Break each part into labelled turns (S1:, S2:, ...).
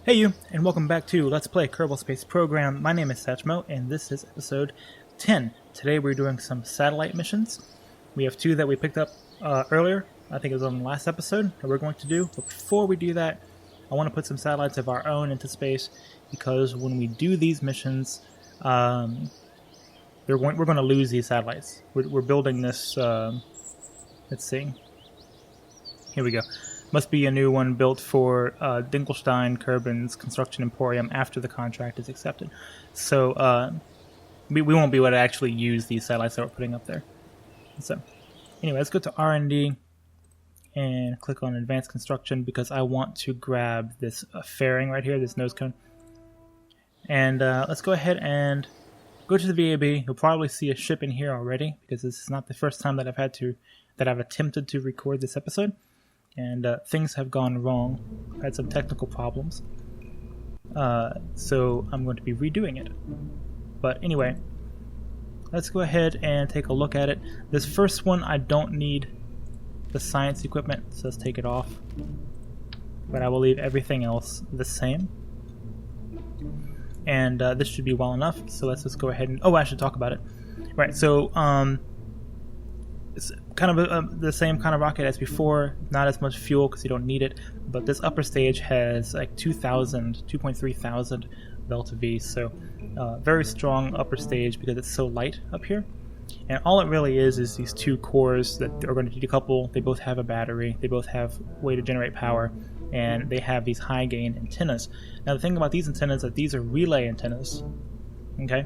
S1: Hey you, and welcome back to Let's Play Kerbal Space Program. My name is Satchmo, and this is episode 10. Today we're doing some satellite missions. We have two that we picked up earlier. I think it was on the last episode that we're going to do. But before we do that, I want to put some satellites of our own into space, because when we do these missions, we're going to lose these satellites. We're building this, let's see. Here we go. Must be a new one built for Dinkelstein Kerbin's Construction Emporium after the contract is accepted. So we won't be able to actually use these satellites that we're putting up there. So anyway, let's go to R&D and click on Advanced Construction, because I want to grab this fairing right here, this nose cone. And let's go ahead and go to the VAB. You'll probably see a ship in here already, because this is not the first time that I've attempted to record this episode. And things have gone wrong. I had some technical problems. So I'm going to be redoing it. But anyway, let's go ahead and take a look at it. This first one, I don't need the science equipment, so let's take it off. But I will leave everything else the same. And this should be well enough, so let's just go ahead and... Oh, I should talk about it. Right, so... it's kind of the same kind of rocket as before, not as much fuel because you don't need it, but this upper stage has like 2.3 thousand delta V, so very strong upper stage because it's so light up here. And all it really is these two cores that are going to decouple. They both have a battery, they both have a way to generate power, and they have these high gain antennas. Now the thing about these antennas is that these are relay antennas, okay?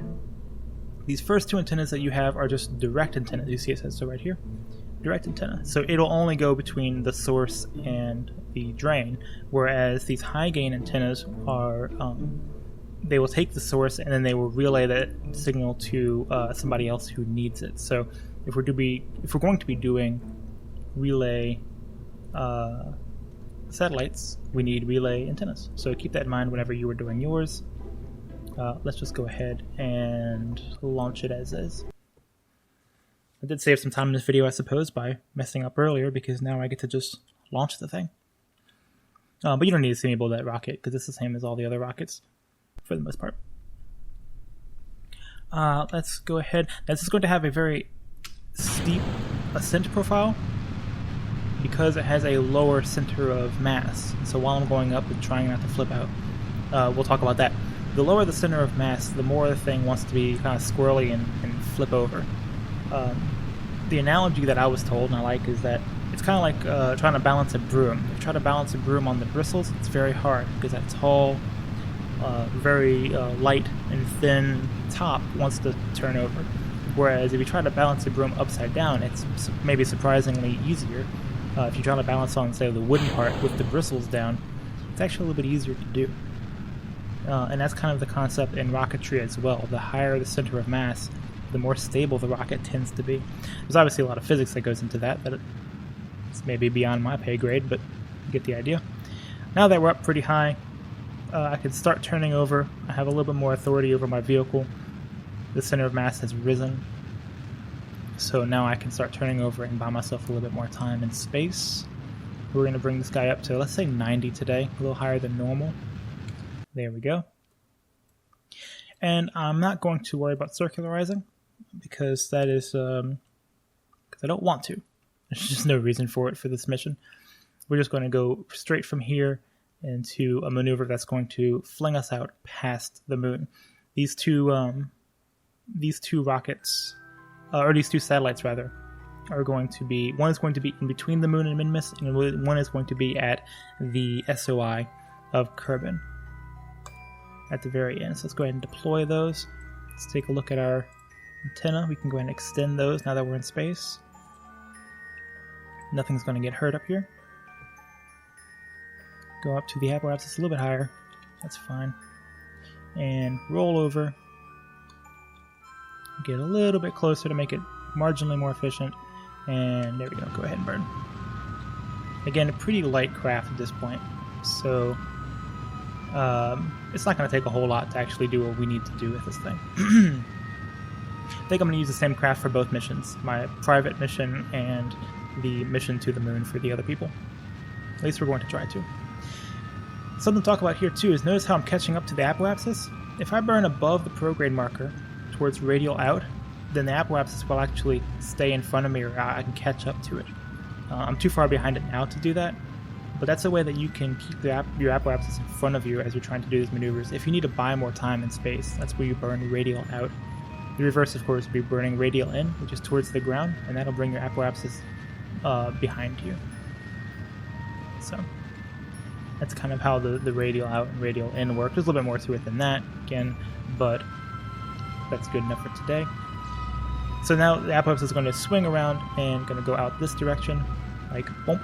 S1: These first two antennas that you have are just direct antennas. You see it says so right here, direct antenna. So it'll only go between the source and the drain, whereas these high gain antennas are, they will take the source and then they will relay that signal to somebody else who needs it. So if we're going to be doing relay satellites, we need relay antennas. So keep that in mind whenever you are doing yours. Let's just go ahead and launch it as is. I did save some time in this video, I suppose, by messing up earlier, because now I get to just launch the thing. But you don't need to see me build that rocket, because it's the same as all the other rockets, for the most part. Let's go ahead. Now, this is going to have a very steep ascent profile, because it has a lower center of mass. So while I'm going up and trying not to flip out, we'll talk about that. The lower the center of mass, the more the thing wants to be kind of squirrely and flip over. The analogy that I was told, and I like, is that it's kind of like trying to balance a broom. If you try to balance a broom on the bristles, it's very hard, because that tall, very light and thin top wants to turn over. Whereas if you try to balance a broom upside down, it's maybe surprisingly easier. If you try to balance on, say, the wooden part with the bristles down, it's actually a little bit easier to do. And that's kind of the concept in rocketry as well. The higher the center of mass, the more stable the rocket tends to be. There's obviously a lot of physics that goes into that it's maybe beyond my pay grade, but you get the idea. Now that we're up pretty high, I can start turning over. I have a little bit more authority over my vehicle. The center of mass has risen. So now I can start turning over and buy myself a little bit more time in space. We're going to bring this guy up to, let's say, 90 today, a little higher than normal. There we go. And I'm not going to worry about circularizing, because that is, because I don't want to. There's just no reason for it for this mission. We're just going to go straight from here into a maneuver that's going to fling us out past the moon. These two rockets, or these two satellites rather, are going to be, one is going to be in between the moon and Minmus, and one is going to be at the SOI of Kerbin at the very end. So let's go ahead and deploy those. Let's take a look at our antenna. We can go ahead and extend those now that we're in space. Nothing's going to get hurt up here. Go up to the apparatus a little bit higher. That's fine. And roll over. Get a little bit closer to make it marginally more efficient. And there we go. Go ahead and burn. Again, a pretty light craft at this point. So it's not going to take a whole lot to actually do what we need to do with this thing. I think I'm going to use the same craft for both missions. My private mission and the mission to the moon for the other people. At least we're going to try to. Something to talk about here too is notice how I'm catching up to the apoapsis. If I burn above the prograde marker towards radial out, then the apoapsis will actually stay in front of me, or I can catch up to it. I'm too far behind it now to do that, but that's a way that you can keep your apoapsis in front of you as you're trying to do these maneuvers. If you need to buy more time in space, that's where you burn radial out. The reverse, of course, would be burning radial in, which is towards the ground, and that'll bring your apoapsis behind you. So that's kind of how the radial out and radial in work. There's a little bit more to it than that, again, but that's good enough for today. So now the apoapsis is going to swing around and going to go out this direction, like boom.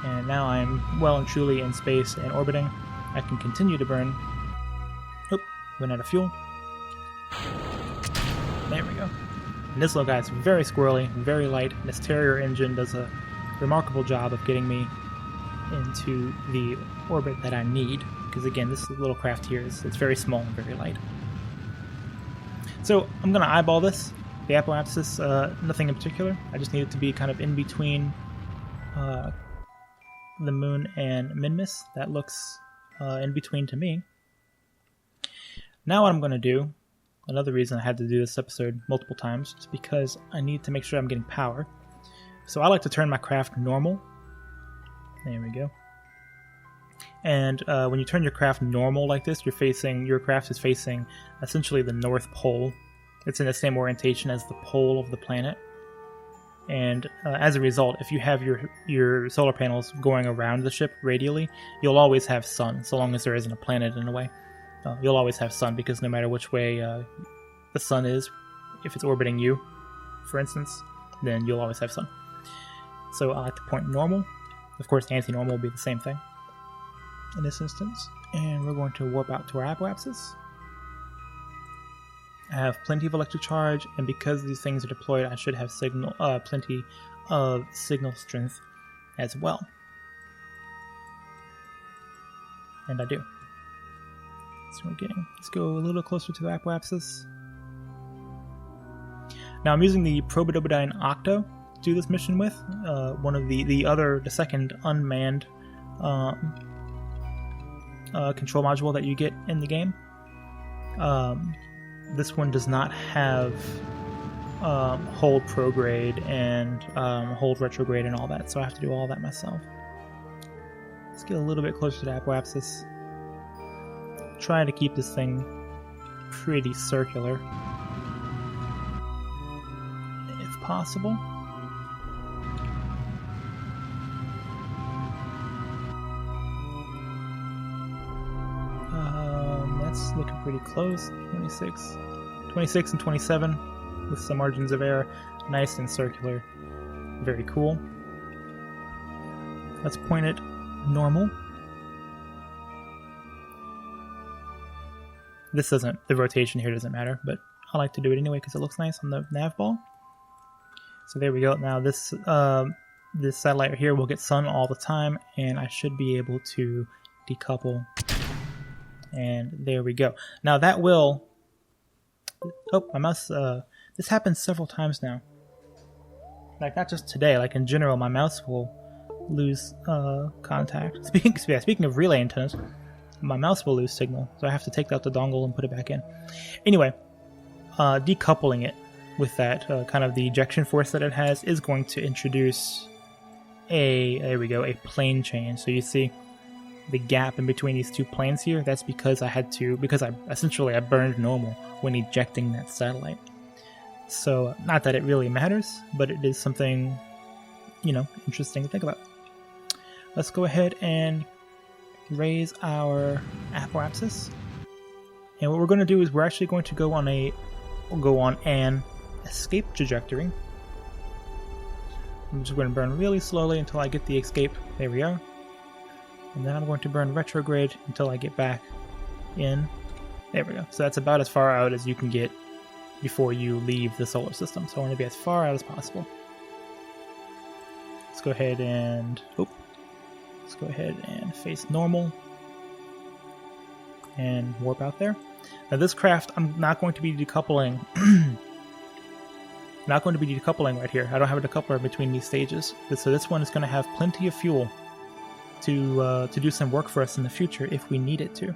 S1: And now I'm well and truly in space and orbiting. I can continue to burn. Oop, run out of fuel. There we go. And this little guy is very squirrely, very light. This Terrier engine does a remarkable job of getting me into the orbit that I need, because again, this little craft here it's very small and very light. So I'm going to eyeball this. The apoapsis, nothing in particular. I just need it to be kind of in between the moon and Minmus. That looks in between to me. Now what I'm going to do, another reason I had to do this episode multiple times, is because I need to make sure I'm getting power. So I like to turn my craft normal. There we go. And when you turn your craft normal like this, your craft is facing essentially the North Pole. It's in the same orientation as the pole of the planet. And as a result, if you have your solar panels going around the ship radially, you'll always have sun, so long as there isn't a planet in the way. You'll always have sun, because no matter which way the sun is, if it's orbiting you, for instance, then you'll always have sun. So I like to point normal. Of course, anti-normal will be the same thing in this instance. And we're going to warp out to our apoapsis. I have plenty of electric charge, and because these things are deployed, I should have plenty of signal strength as well. And I do. So let's go a little closer to the apoapsis. Now I'm using the Probidobodyne Octo to do this mission with, the second unmanned control module that you get in the game. This one does not have hold prograde and hold retrograde and all that, so I have to do all that myself. Let's get a little bit closer to the apoapsis. Try to keep this thing pretty circular, if possible. That's looking pretty close. 26 and 27 with some margins of error. Nice and circular. Very cool. Let's point it normal. The rotation here doesn't matter, but I like to do it anyway because it looks nice on the nav ball. So there we go. Now this satellite here will get sun all the time, and I should be able to decouple. And there we go. Now that will... Oh, my mouse... this happens several times now. Like, not just today. Like, in general, my mouse will lose contact. Speaking of relay antennas, my mouse will lose signal. So I have to take out the dongle and put it back in. Anyway, decoupling it with that kind of the ejection force that it has is going to introduce there we go, a plane change. So you see the gap in between these two planes here. That's because I burned normal when ejecting that satellite. So not that it really matters, but it is something, interesting to think about. Let's go ahead and raise our apoapsis. And what we're going to do is we're actually going to go on an escape trajectory. I'm just going to burn really slowly until I get the escape. There we are. And then I'm going to burn retrograde until I get back in. There we go. So that's about as far out as you can get before you leave the solar system. So I want to be as far out as possible. Let's go ahead and face normal and warp out there. Now this craft, I'm not going to be decoupling. Not going to be decoupling right here. I don't have a decoupler between these stages. So this one is going to have plenty of fuel to do some work for us in the future if we need it to.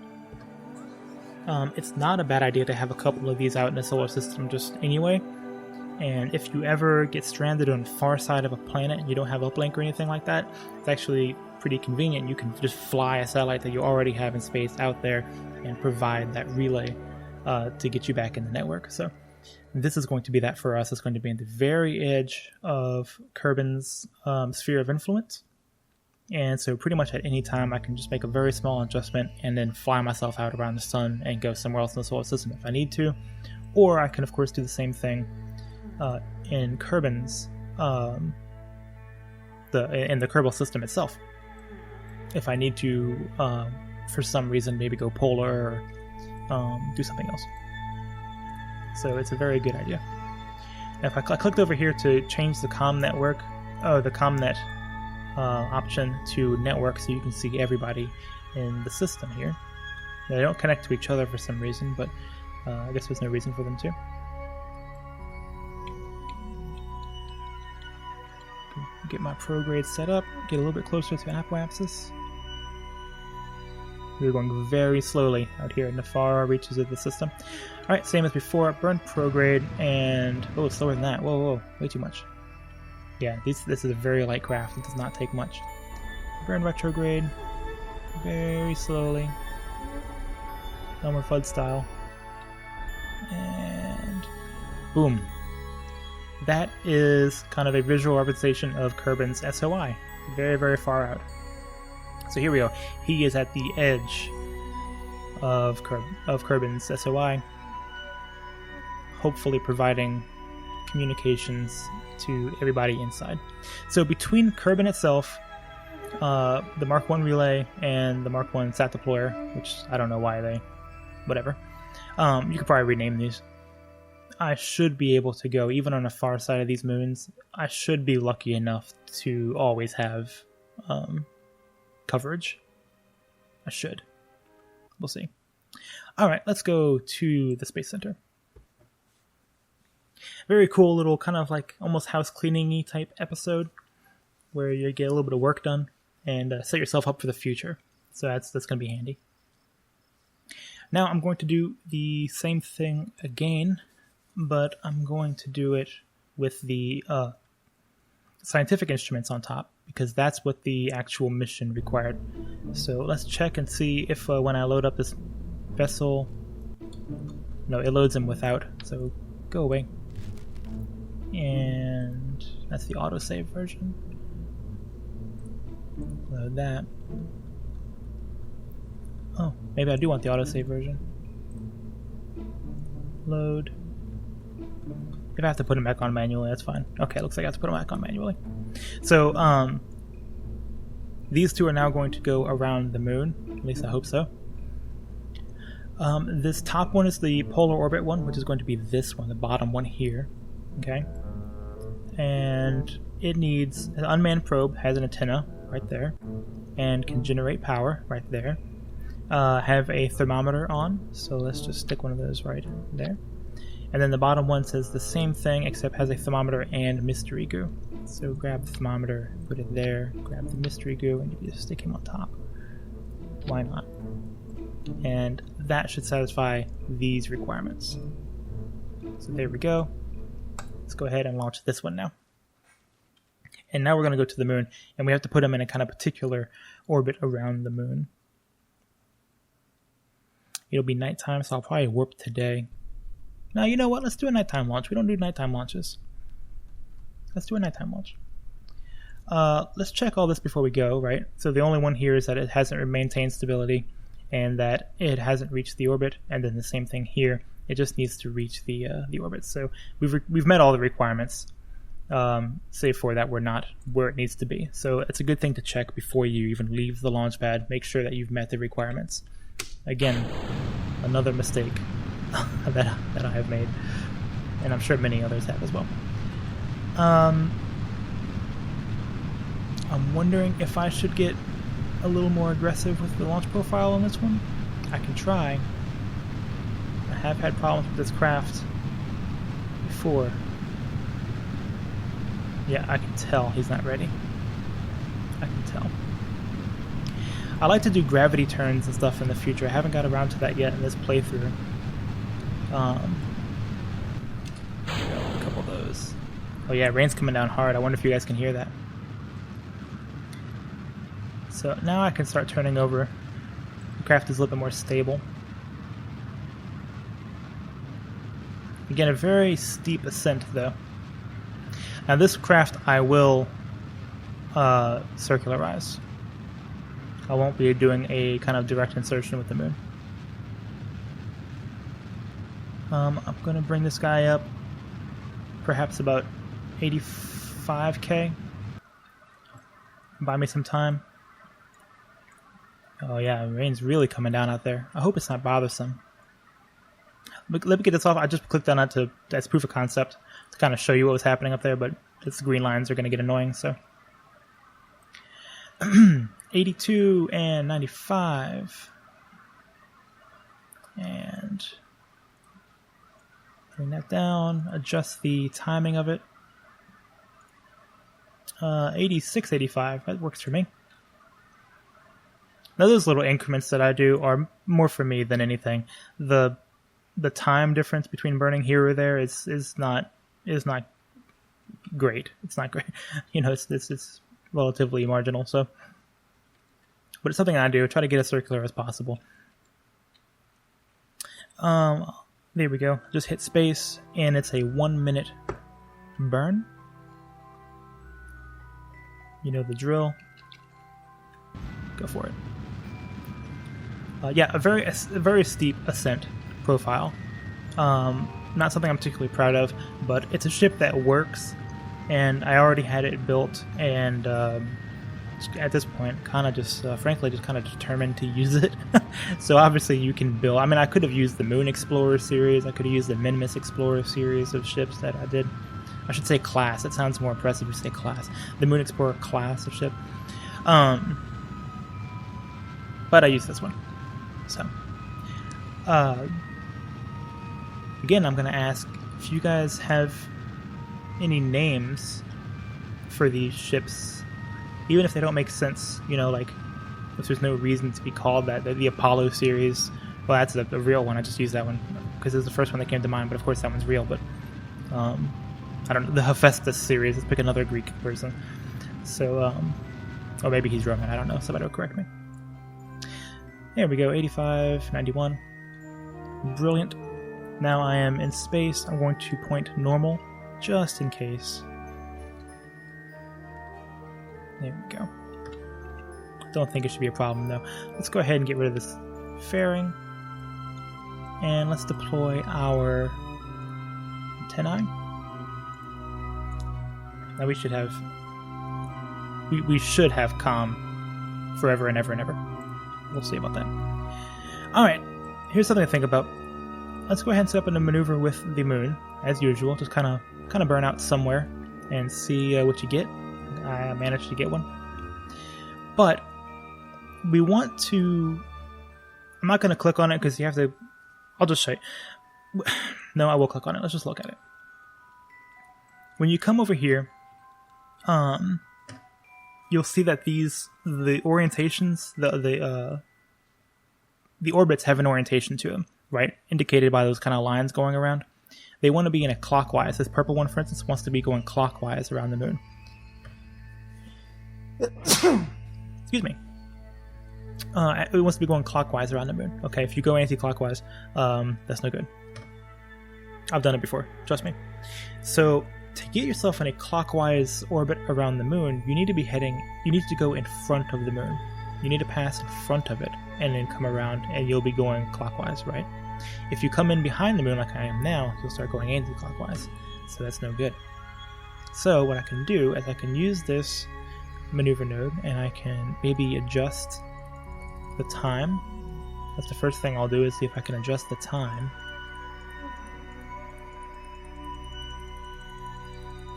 S1: It's not a bad idea to have a couple of these out in the solar system just anyway. And if you ever get stranded on the far side of a planet and you don't have uplink or anything like that, it's actually pretty convenient. You can just fly a satellite that you already have in space out there and provide that relay to get you back in the network. So this is going to be that for us. It's going to be in the very edge of Kerbin's sphere of influence. And so pretty much at any time I can just make a very small adjustment and then fly myself out around the sun and go somewhere else in the solar system if I need to. Or I can of course do the same thing in Kerbin's in the Kerbal system itself. If I need to for some reason maybe go polar or do something else. So it's a very good idea. Now if I clicked over here to change the comm network, the CommNet option to network, so you can see everybody in the system here. Now, they don't connect to each other for some reason, but I guess there's no reason for them to. Get my prograde set up, get a little bit closer to apoapsis. We're going very slowly out here in the far reaches of the system. Alright, same as before, burn prograde, and oh, it's slower than that. Whoa, way too much. Yeah, this is a very light craft, it does not take much. Burn retrograde, very slowly. Elmer Fudd style. And boom. That is kind of a visual representation of Kerbin's SOI. Very, very far out. So here we go. He is at the edge of Kerbin's SOI, hopefully providing communications to everybody inside. So between Kerbin itself, the Mark 1 relay, and the Mark 1 sat deployer, which I don't know why they... whatever. You could probably rename these. I should be able to go, even on the far side of these moons, I should be lucky enough to always have coverage. I should. We'll see. Alright, let's go to the Space Center. Very cool little kind of like almost house cleaning-y type episode where you get a little bit of work done and set yourself up for the future. So that's going to be handy. Now I'm going to do the same thing again, but I'm going to do it with the scientific instruments on top, because that's what the actual mission required. So let's check and see if when I load up this vessel... No, it loads them without, so go away. And that's the autosave version. Load that. Oh, maybe I do want the autosave version. Load. If I have to put them back on manually, that's fine. Okay, looks like I have to put them back on manually. So, these two are now going to go around the moon. At least I hope so. This top one is the polar orbit one, which is going to be this one, the bottom one here. Okay. And it needs an unmanned probe, has an antenna right there, and can generate power right there. Have a thermometer on, so let's just stick one of those right there. And then the bottom one says the same thing, except has a thermometer and mystery goo. So grab the thermometer, put it there, grab the mystery goo, and you just stick him on top. Why not? And that should satisfy these requirements. So there we go. Let's go ahead and launch this one now. And now we're going to go to the moon, and we have to put them in a kind of particular orbit around the moon. It'll be nighttime, so I'll probably warp today. Now, you know what? Let's do a nighttime launch. We don't do nighttime launches. Let's do a nighttime launch. Let's check all this before we go, right? So the only one here is that it hasn't maintained stability and that it hasn't reached the orbit. And then the same thing here. It just needs to reach the orbit. So we've met all the requirements, save for that we're not where it needs to be. So it's a good thing to check before you even leave the launch pad. Make sure that you've met the requirements. Again, another mistake that I have made, and I'm sure many others have as well. I'm wondering if I should get a little more aggressive with the launch profile on this one. I can try. I have had problems with this craft before. Yeah, I can tell he's not ready. I can tell. I like to do gravity turns and stuff in the future. I haven't got around to that yet in this playthrough. There we go, a couple of those. Oh yeah, rain's coming down hard. I wonder if you guys can hear that. So now I can start turning over. The craft is a little bit more stable. Again, a very steep ascent though. Now this craft I will circularize. I won't be doing a kind of direct insertion with the moon. I'm going to bring this guy up perhaps about 85k. Buy me some time. Oh yeah, rain's really coming down out there. I hope it's not bothersome. Let me get this off. I just clicked on that as proof of concept to kind of show you what was happening up there, but its green lines are going to get annoying, so. 82 and 95. And bring that down, adjust the timing of it. 86, 85, that works for me. Now those little increments that I do are more for me than anything. The time difference between burning here or there is not great. It's not great. You know, it's relatively marginal, so. But it's something I do. Try to get as circular as possible. There we go. Just hit space, and it's a 1 minute burn. You know the drill. Go for it. Yeah, a very steep ascent profile. Not something I'm particularly proud of, but it's a ship that works, and I already had it built, and at this point, kind of just, frankly, just kind of determined to use it. So obviously you can build, I mean, I could have used the Moon Explorer series, I could have used the Minimus Explorer series of ships that I did. I should say class, it sounds more impressive to say class. The Moon Explorer class of ship. But I used this one. So, again, I'm going to ask if you guys have any names for these ships, even if they don't make sense, you know, like if there's no reason to be called that. The Apollo series, well, that's a real one. I just used that one because it was the first one that came to mind, but of course that one's real. But I don't know, the Hephaestus series, let's pick another Greek person. So, or maybe he's Roman, I don't know, somebody will correct me. There we go, 85, 91. Brilliant. Now I am in space. I'm going to point normal, just in case. There we go. Don't think it should be a problem, though. Let's go ahead and get rid of this fairing. And let's deploy our antennae. Now we should have... We should have comm forever and ever and ever. We'll see about that. Alright, here's something to think about. Let's go ahead and set up a maneuver with the moon, as usual. Just kind of burn out somewhere and see what you get. I managed to get one. But we want to... I'm not going to click on it because you have to... I'll just show you. No, I will click on it. Let's just look at it. When you come over here, you'll see that the orientations, the orbits have an orientation to them, right? Indicated by those kind of lines going around. They want to be in a clockwise. This purple one, for instance, wants to be going clockwise around the moon. Excuse me. It wants to be going clockwise around the moon. Okay, if you go anti-clockwise, that's no good. I've done it before, trust me. So, to get yourself in a clockwise orbit around the moon, you need to go in front of the moon. You need to pass in front of it, and then come around, and you'll be going clockwise, right? If you come in behind the moon like I am now, you'll start going anti-clockwise. So that's no good. So what I can do is I can use this maneuver node, and I can maybe adjust the time. That's the first thing I'll do, is see if I can adjust the time.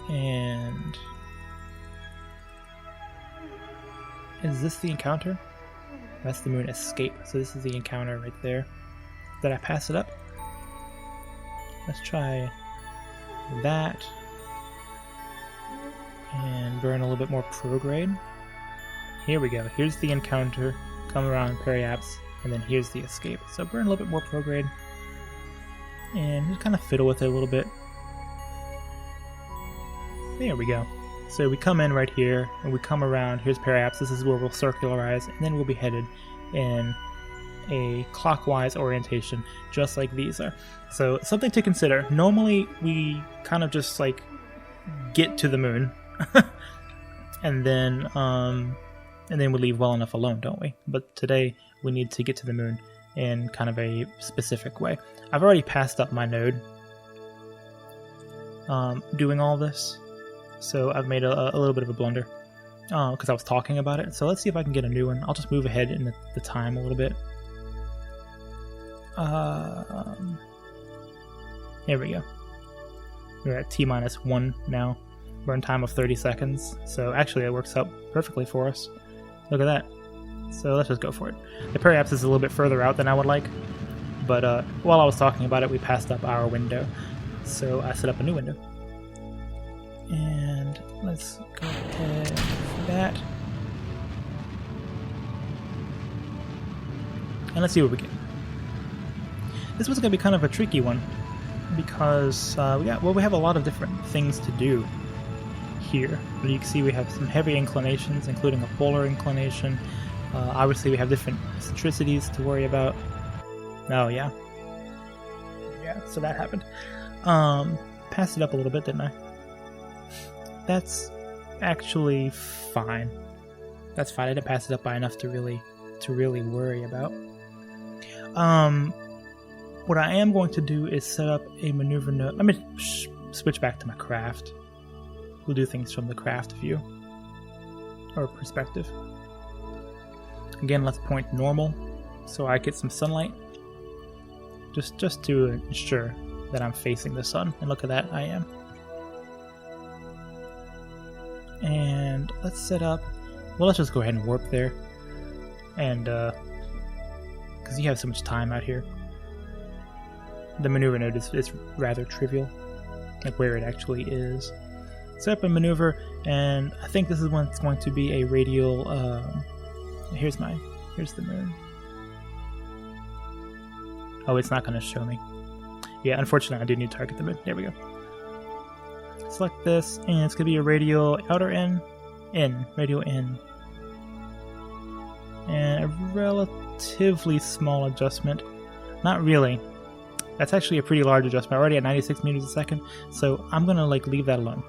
S1: And is this the encounter? That's the moon escape. So this is the encounter right there. Did I pass it up? Let's try that. And burn a little bit more prograde. Here we go. Here's the encounter come around periapse, and then here's the escape. So burn a little bit more prograde, and just kind of fiddle with it a little bit. There we go. So we come in right here, and we come around. Here's periapse. This is where we'll circularize, and then we'll be headed in a clockwise orientation, just like these are. So something to consider. Normally, we kind of just like get to the moon, and then we leave well enough alone, don't we? But today we need to get to the moon in kind of a specific way. I've already passed up my node doing all this, so I've made a little bit of a blunder because I was talking about it. So let's see if I can get a new one. I'll just move ahead in the time a little bit. Here we go. We're at T-1 now. Burn time of 30 seconds. So actually it works out perfectly for us. Look at that. So let's just go for it. The periapse is a little bit further out than I would like, but while I was talking about it, we passed up our window. So I set up a new window. And let's go ahead for that. And let's see what we get. This was going to be kind of a tricky one because we have a lot of different things to do here. But you can see we have some heavy inclinations, including a polar inclination. Obviously, we have different eccentricities to worry about. Oh, yeah. Yeah, so that happened. Passed it up a little bit, didn't I? That's actually fine. That's fine. I didn't pass it up by enough to really worry about. What I am going to do is set up a maneuver node. Let me switch back to my craft. We'll do things from the craft view or perspective. Again, let's point normal so I get some sunlight. Just to ensure that I'm facing the sun. And look at that, I am. And let's set up. Well, let's just go ahead and warp there. And because you have so much time out here. The maneuver node is rather trivial, like where it actually is. Set up a maneuver, and I think this is when it's going to be a radial. Here's the moon. Oh, it's not going to show me. Yeah, unfortunately, I do need to target the moon. There we go. Select this, and it's going to be a radial outer radial in, and a relatively small adjustment. Not really. That's actually a pretty large adjustment. We're already at 96 meters a second, so I'm going to leave that alone.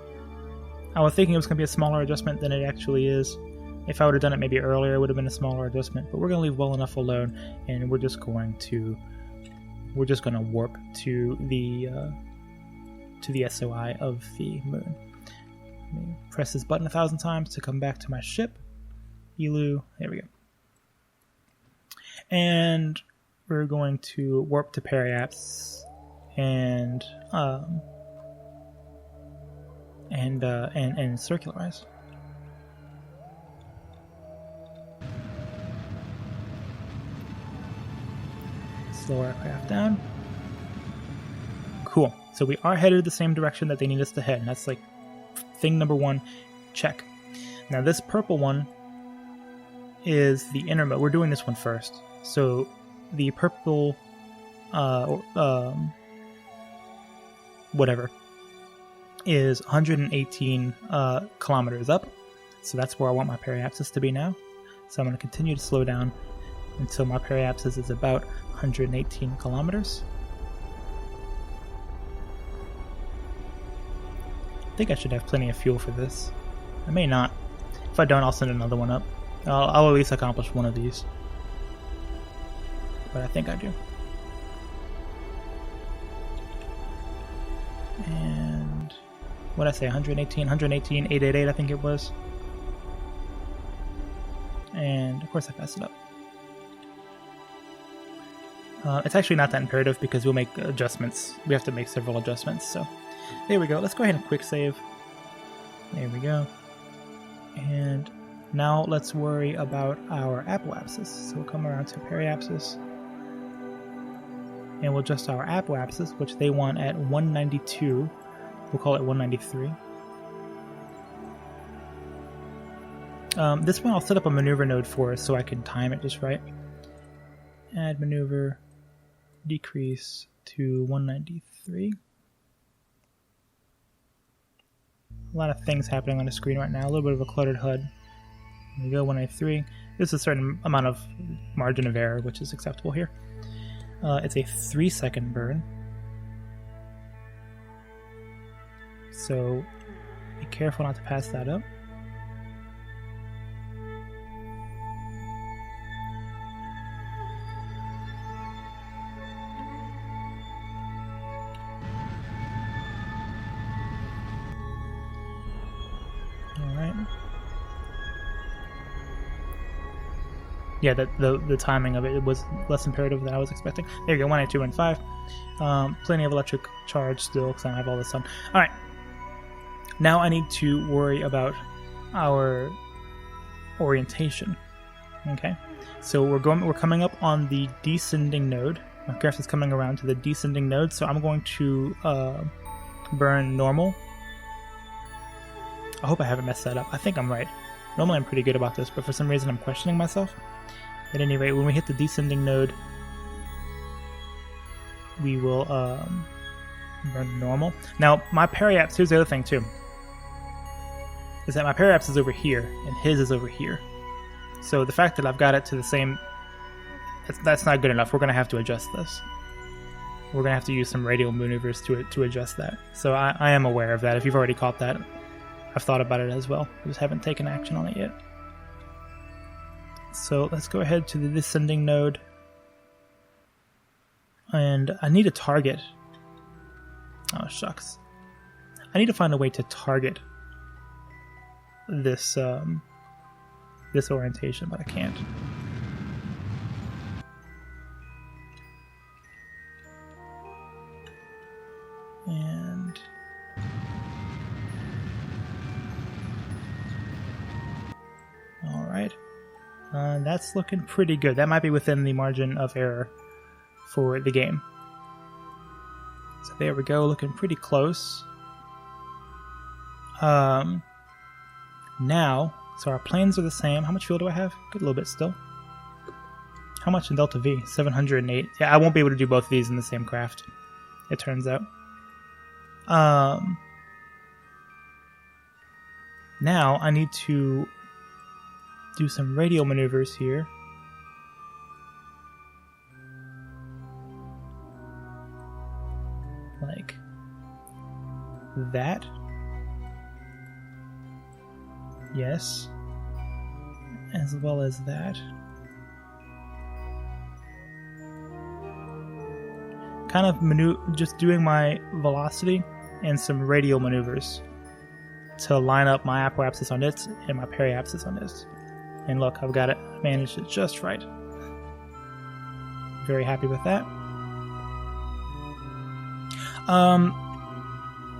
S1: I was thinking it was going to be a smaller adjustment than it actually is. If I would have done it maybe earlier, it would have been a smaller adjustment, but we're going to leave well enough alone, and we're just going to warp to the SOI of the moon. Let me press this button 1,000 times to come back to my ship. Elu, there we go. And we're going to warp to periapse and circularize. Slow our craft down. Cool. So we are headed the same direction that they need us to head. And that's like thing number one. Check. Now this purple one is the innermost. We're doing this one first. So the purple, whatever, is 118 kilometers up. So that's where I want my periapsis to be now. So I'm going to continue to slow down until my periapsis is about 118 kilometers. I think I should have plenty of fuel for this. I may not. If I don't, I'll send another one up. I'll at least accomplish one of these. But I think I do. And what did I say? 118, 888, I think it was. And of course I passed it up. It's actually not that imperative because we'll make adjustments. We have to make several adjustments. So there we go. Let's go ahead and quick save. There we go. And now let's worry about our apoapsis. So we'll come around to periapsis. And we'll adjust our apoapsis, which they want at 192. We'll call it 193. This one I'll set up a maneuver node for so I can time it just right. Add maneuver, decrease to 193. A lot of things happening on the screen right now. A little bit of a cluttered HUD. There we go, 193. There's a certain amount of margin of error, which is acceptable here. It's a 3-second burn. So be careful not to pass that up. Yeah, the timing of it was less imperative than I was expecting. There you go, 18215. Plenty of electric charge still because I have all the sun. All right. Now I need to worry about our orientation. Okay. So we're coming up on the descending node. My graph is coming around to the descending node, so I'm going to burn normal. I hope I haven't messed that up. I think I'm right. Normally I'm pretty good about this, but for some reason I'm questioning myself. At any rate, when we hit the descending node, we will burn normal. Now, my periapse, here's the other thing too, is that my periapse is over here, and his is over here. So the fact that I've got it to the same, that's not good enough. We're going to have to adjust this. We're going to have to use some radial maneuvers to adjust that. So I am aware of that. If you've already caught that, I've thought about it as well. I just haven't taken action on it yet. So let's go ahead to the descending node. And I need a target. Oh, shucks. I need to find a way to target this this orientation, but I can't. And all right. That's looking pretty good. That might be within the margin of error for the game. So there we go, looking pretty close. Now, so our planes are the same. How much fuel do I have? Good, a little bit still. How much in Delta V? 708. Yeah, I won't be able to do both of these in the same craft, it turns out. Now I need to do some radial maneuvers here. Like that. Yes. As well as that. Kind of just doing my velocity and some radial maneuvers to line up my apoapsis on it and my periapsis on this. And look, I've got it, managed it just right. Very happy with that.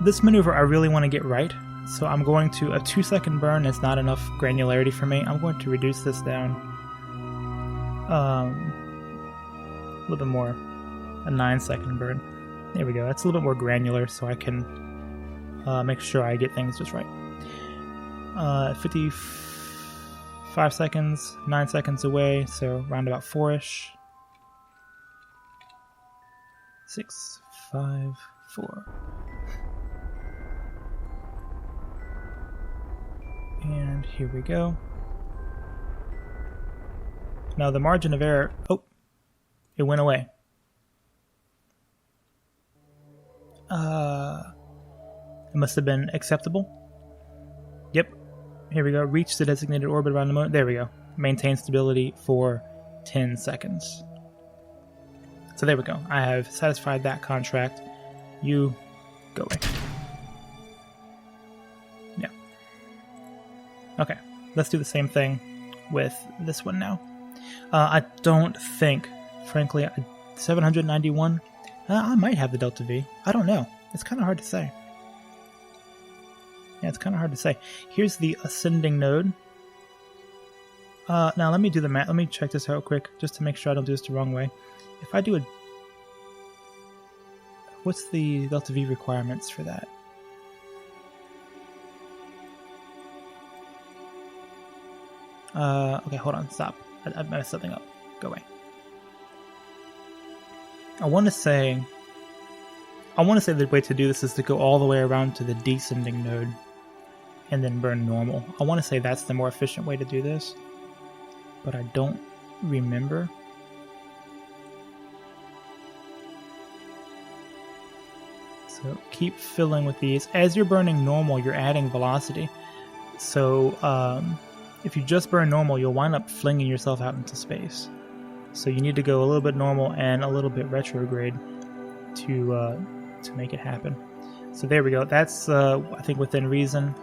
S1: This maneuver I really want to get right, so I'm going to, a 2-second burn is not enough granularity for me. I'm going to reduce this down a little bit more, a 9-second burn. There we go, that's a little bit more granular so I can make sure I get things just right. 55 seconds, 9 seconds away, so round about 4-ish. 6, 5, 4. And here we go. Now the margin of error, oh, it went away. It must have been acceptable. Yep. Here we go. Reach the designated orbit around the moon. There we go. Maintain stability for 10 seconds. So there we go. I have satisfied that contract. You go away. Yeah. Okay. Let's do the same thing with this one now. I don't think, frankly, 791. I might have the Delta V. I don't know. It's kind of hard to say. Yeah, it's kind of hard to say. Here's the ascending node. Now let me do the math. Let me check this out quick, just to make sure I don't do this the wrong way. If I do a... What's the Delta V requirements for that? Okay, hold on, stop. I messed something up. Go away. I want to say the way to do this is to go all the way around to the descending node and then burn normal. I want to say that's the more efficient way to do this, but I don't remember. So keep filling with these. As you're burning normal, you're adding velocity. So if you just burn normal, you'll wind up flinging yourself out into space. So you need to go a little bit normal and a little bit retrograde to make it happen. So there we go. That's I think within reason.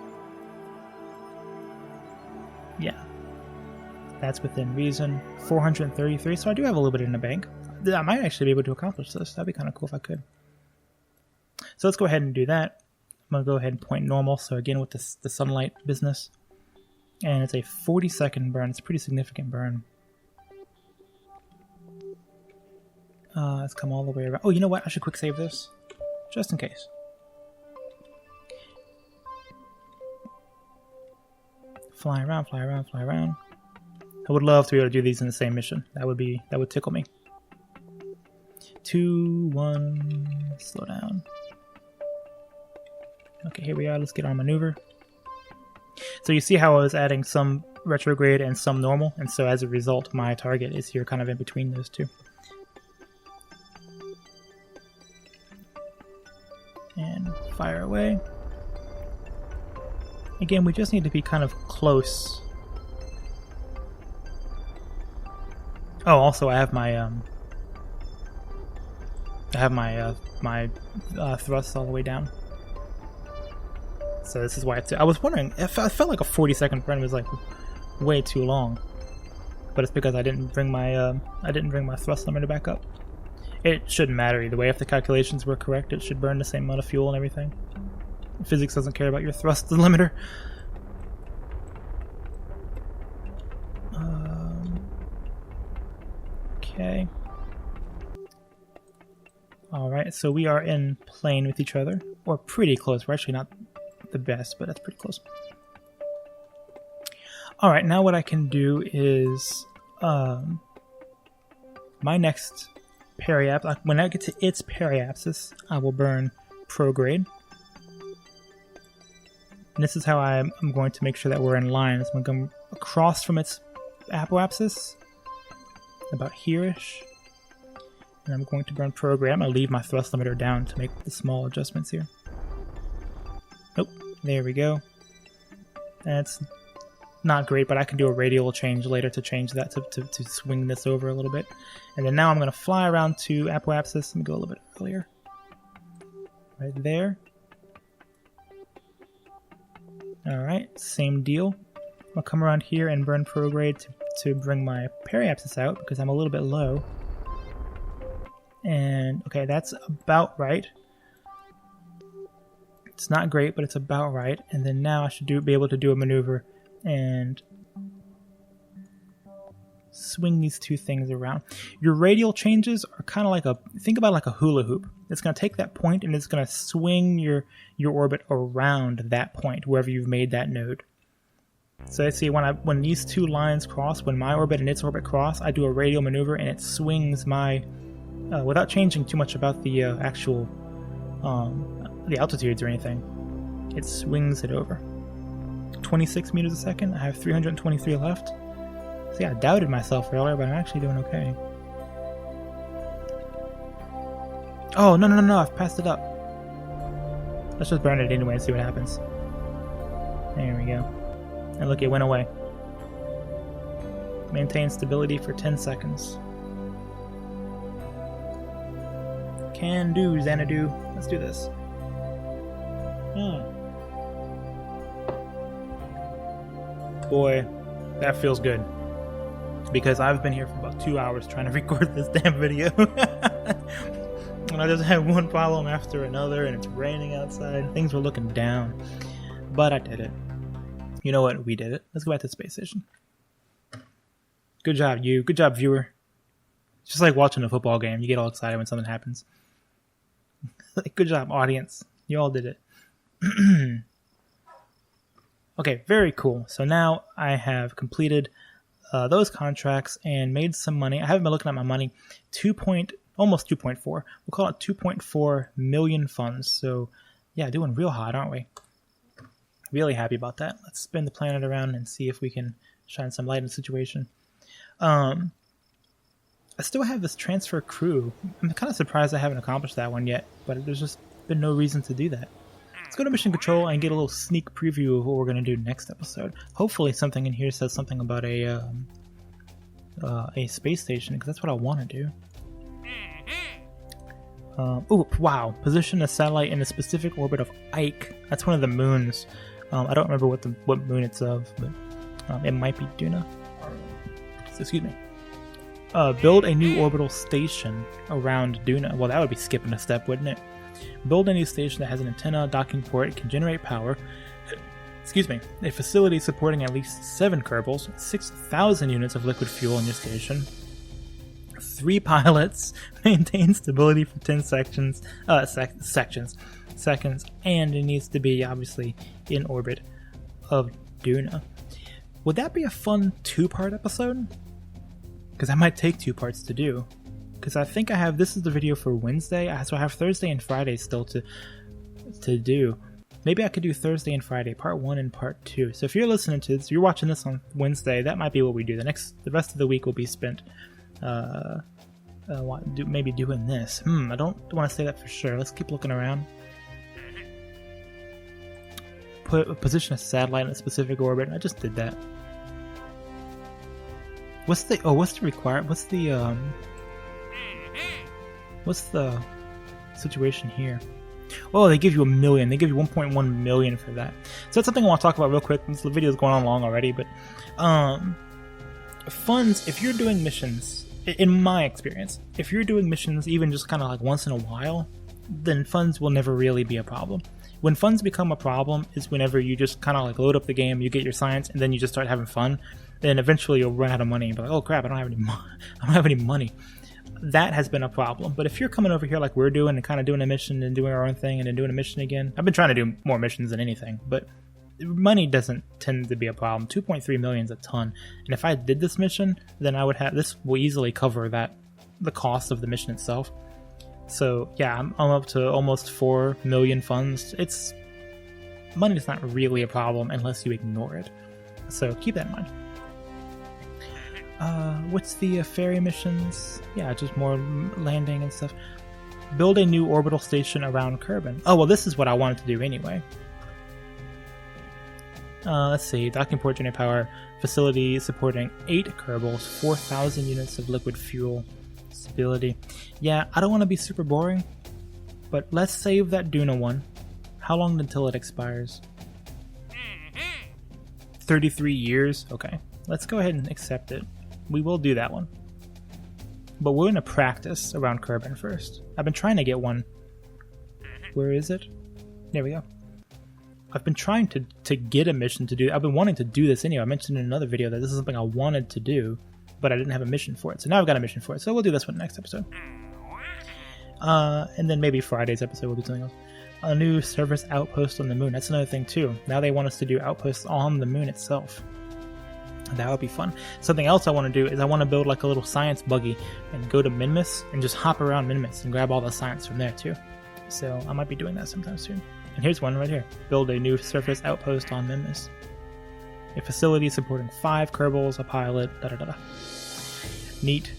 S1: Yeah, that's within reason. 433. So I do have a little bit in the bank. I might actually be able to accomplish this. That'd be kind of cool if I could. So let's go ahead and do that. I'm going to go ahead and point normal. So again, with the sunlight business. And it's a 40-second burn. It's a pretty significant burn. Let's come all the way around. Oh, you know what? I should quick save this. Just in case. Fly around, fly around, fly around. I would love to be able to do these in the same mission. That would tickle me. 2, 1, slow down. Okay, here we are. Let's get our maneuver. So you see how I was adding some retrograde and some normal, and so as a result, my target is here kind of in between those two. And fire away. Again, we just need to be kind of close. Oh, also I have my thrust all the way down. So this is why I was wondering. I felt like a 40-second burn was like way too long, but it's because I didn't bring my thrust limiter back up. It shouldn't matter either way. If the calculations were correct, it should burn the same amount of fuel and everything. Physics doesn't care about your thrust limiter. Okay. Alright, so we are in plane with each other. Or pretty close. We're actually not the best, but that's pretty close. Alright, now what I can do is my next periapsis, when I get to its periapsis, I will burn prograde. And this is how I'm going to make sure that we're in line. So I'm going to come across from its apoapsis, about here-ish. And I'm going to burn program. I'll leave my thrust limiter down to make the small adjustments here. Nope, there we go. That's not great, but I can do a radial change later to change that, to swing this over a little bit. And then now I'm going to fly around to apoapsis. Let me go a little bit earlier. Right there. Alright, same deal. I'll come around here and burn prograde to bring my periapsis out because I'm a little bit low. And okay, that's about right. It's not great, but it's about right. And then now I should be able to do a maneuver and swing these two things around. Your radial changes are kind of like think about like a hula hoop. It's going to take that point and it's going to swing your orbit around that point, wherever you've made that node. So let's see, when these two lines cross, when my orbit and its orbit cross, I do a radial maneuver and it swings my, without changing too much about the actual, the altitudes or anything, it swings it over. 26 meters a second, I have 323 left. See, I doubted myself earlier, but I'm actually doing okay. Oh, no, I've passed it up. Let's just burn it anyway and see what happens. There we go. And look, it went away. Maintain stability for 10 seconds. Can do, Xanadu. Let's do this. Boy, that feels good. Because I've been here for about 2 hours trying to record this damn video. And I just had one problem after another, and it's raining outside. Things were looking down. But I did it. You know what? We did it. Let's go back to the space station. Good job, you. Good job, viewer. It's just like watching a football game. You get all excited when something happens. Good job, audience. You all did it. Okay, very cool. So now I have completed those contracts and made some money. I haven't been looking at my money. Almost 2.4. We'll call it 2.4 million funds. So yeah, doing real hot, aren't we? Really happy about that. Let's spin the planet around and see if we can shine some light in the situation. I still have this transfer crew. I'm kind of surprised I haven't accomplished that one yet, but there's just been no reason to do that. Let's go to mission control and get a little sneak preview of what we're going to do next episode. Hopefully something in here says something about a space station, because that's what I want to do. Oh, wow. Position a satellite in a specific orbit of Ike. That's one of the moons. I don't remember what moon it's of, but it might be Duna. Excuse me. Build a new orbital station around Duna. Well, that would be skipping a step, wouldn't it? Build a new station that has an antenna, docking port, can generate power. Excuse me. A facility supporting at least 7 Kerbals, 6,000 units of liquid fuel in your station, 3 pilots, maintain stability for 10 seconds, and it needs to be obviously in orbit of Duna. Would that be a fun 2-part episode? Because that might take 2 parts to do. Because I think this is the video for Wednesday, so I have Thursday and Friday still to do. Maybe I could do Thursday and Friday, part 1 and part 2. So if you're listening to this, you're watching this on Wednesday, that might be what we do. The rest of the week will be spent maybe doing this. I don't want to say that for sure. Let's keep looking around. Position a satellite in a specific orbit. I just did that. What's the situation here? Oh, they give you 1 million. They give you 1.1 million for that. So that's something I want to talk about real quick. This video is going on long already, but funds, if you're doing missions, in my experience, if you're doing missions even just kind of like once in a while, then funds will never really be a problem. When funds become a problem is whenever you just kind of like load up the game, you get your science, and then you just start having fun. Then eventually you'll run out of money and be like, oh crap, I don't have any money. That has been a problem. But if you're coming over here like we're doing and kind of doing a mission and doing our own thing and then doing a mission again, I've been trying to do more missions than anything, but money doesn't tend to be a problem. 2.3 million is a ton. And if I did this mission, then this will easily cover the cost of the mission itself. So yeah, I'm up to almost 4 million funds. Money's not really a problem unless you ignore it. So keep that in mind. What's the ferry missions? Yeah, just more landing and stuff. Build a new orbital station around Kerbal. Oh, well, this is what I wanted to do anyway. Let's see. Docking port, generate power. Facility supporting 8 Kerbals, 4,000 units of liquid fuel. Stability. Yeah, I don't want to be super boring, but let's save that Duna one. How long until it expires? 33 years? Okay. Let's go ahead and accept it. We will do that one. But we're going to practice around Kerbal first. I've been trying to get one. Where is it? There we go. I've been trying to get a mission to do. I've been wanting to do this anyway. I mentioned in another video that this is something I wanted to do, but I didn't have a mission for it. So now I've got a mission for it. So we'll do this one next episode. And then maybe Friday's episode we'll do something else. A new service outpost on the moon. That's another thing too. Now they want us to do outposts on the moon itself. That would be fun. Something else I want to do is I want to build like a little science buggy and go to Minmus and just hop around Minmus and grab all the science from there too. So I might be doing that sometime soon. And here's one right here. Build a new surface outpost on Minmus. A facility supporting 5 Kerbals, a pilot, da-da-da-da. Neat.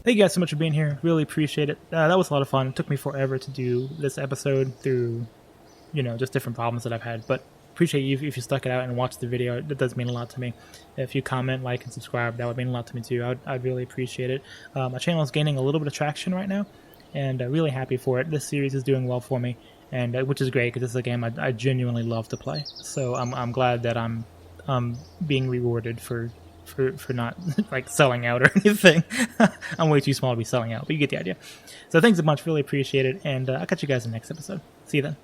S1: Thank you guys so much for being here. Really appreciate it. That was a lot of fun. It took me forever to do this episode through, just different problems that I've had. But appreciate you if you stuck it out and watched the video. It does mean a lot to me. If you comment, like, and subscribe, that would mean a lot to me too. I'd really appreciate it. My channel is gaining a little bit of traction right now, and really happy for it. This series is doing well for me, and which is great because this is a game I genuinely love to play. So I'm glad that I'm being rewarded for not like selling out or anything. I'm way too small to be selling out, but you get the idea. So thanks a bunch, really appreciate it, and I'll catch you guys in the next episode. See you then.